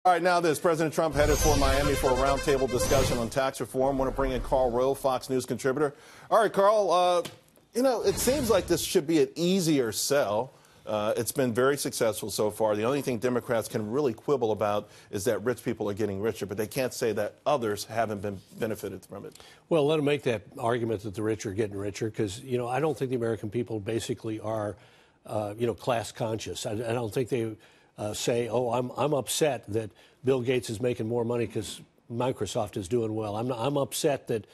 All right, now this. President Trump headed for Miami for a roundtable discussion on tax reform. I want to bring in Karl Rove, Fox News contributor. All right, Karl, it seems like this should be an easier sell. It's been very successful so far. The only thing Democrats can really quibble about is that rich people are getting richer, but they can't say that others haven't been benefited from it. Well, let them make that argument that the rich are getting richer because, I don't think the American people basically are, class conscious. I don't think they say, oh, I'm upset that Bill Gates is making more money because Microsoft is doing well. I'm upset that,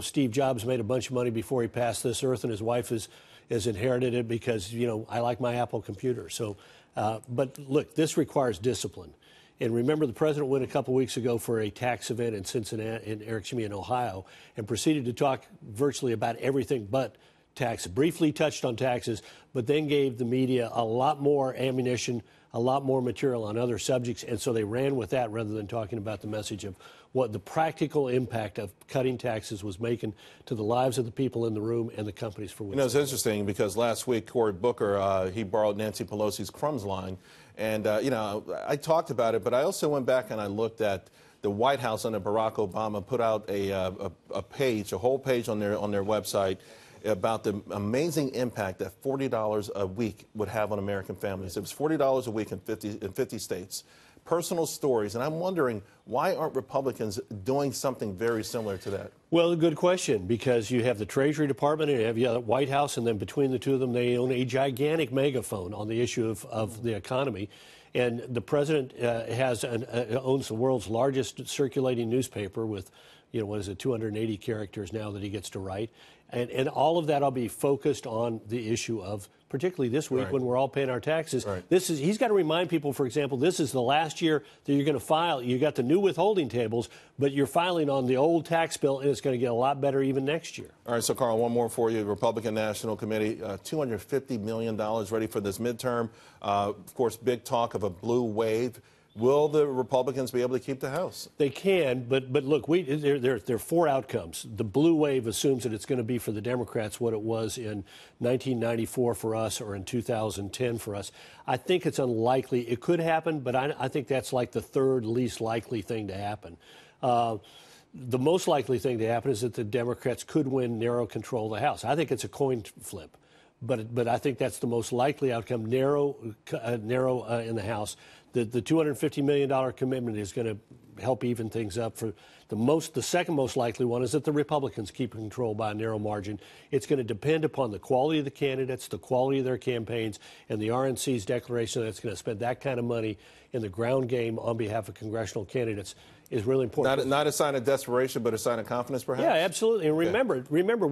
Steve Jobs made a bunch of money before he passed this earth and his wife has inherited it because, I like my Apple computer. So, but look, this requires discipline. And remember, the president went a couple weeks ago for a tax event in Cincinnati, in Ohio, and proceeded to talk virtually about everything but taxes. Briefly touched on taxes, but then gave the media a lot more ammunition, a lot more material on other subjects, and so they ran with that rather than talking about the message of what the practical impact of cutting taxes was making to the lives of the people in the room and the companies for which. It's interesting because last week, Cory Booker, he borrowed Nancy Pelosi's crumbs line, and, I talked about it, but I also went back and I looked at the White House under Barack Obama put out a whole page on their website about the amazing impact that $40 a week would have on American families. It was $40 a week in 50 states. Personal stories, and I'm wondering, why aren't Republicans doing something very similar to that? Well, a good question, because you have the Treasury Department and you have the White House, and then between the two of them, they own a gigantic megaphone on the issue of the economy. And the president owns the world's largest circulating newspaper with, 280 characters now that he gets to write. And all of that will be focused on the issue of, particularly this week when we're all paying our taxes. Right. He's got to remind people, for example, this is the last year that you're going to file. You got the new withholding tables, but you're filing on the old tax bill, and it's going to get a lot better even next year. All right, so Karl, one more for you. Republican National Committee, $250 million ready for this midterm. Of course, big talk of a blue wave. Will the Republicans be able to keep the House? They can, but look, there are four outcomes. The blue wave assumes that it's going to be for the Democrats what it was in 1994 for us or in 2010 for us. I think it's unlikely. It could happen, but I think that's like the third least likely thing to happen. The most likely thing to happen is that the Democrats could win narrow control of the House. I think it's a coin flip. But I think that's the most likely outcome, narrow in the House. The $250 million commitment is going to help even things up. For the second most likely one is that the Republicans keep control by a narrow margin. It's going to depend upon the quality of the candidates, the quality of their campaigns, and the RNC's declaration that it's going to spend that kind of money in the ground game on behalf of congressional candidates is really important. Not a sign of desperation, but a sign of confidence, perhaps? Yeah, absolutely. And remember,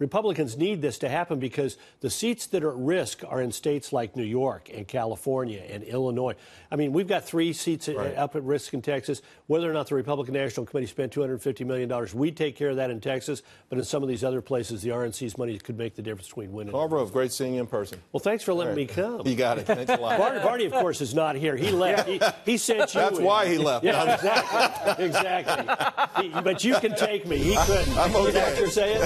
Republicans need this to happen because the seats that are at risk are in states like New York and California and Illinois. I mean, we've got 3 seats up at risk in Texas. Whether or not the Republican National Committee spent $250 million, we take care of that in Texas. But in some of these other places, the RNC's money could make the difference between winning. Karl Rove, great seeing you in person. Well, thanks for letting me come. You got it. Thanks a lot. Barney, of course, is not here. He left. He sent you. That's why he left. Yeah, exactly. But you can take me. He couldn't. I'm okay. You know what you're saying?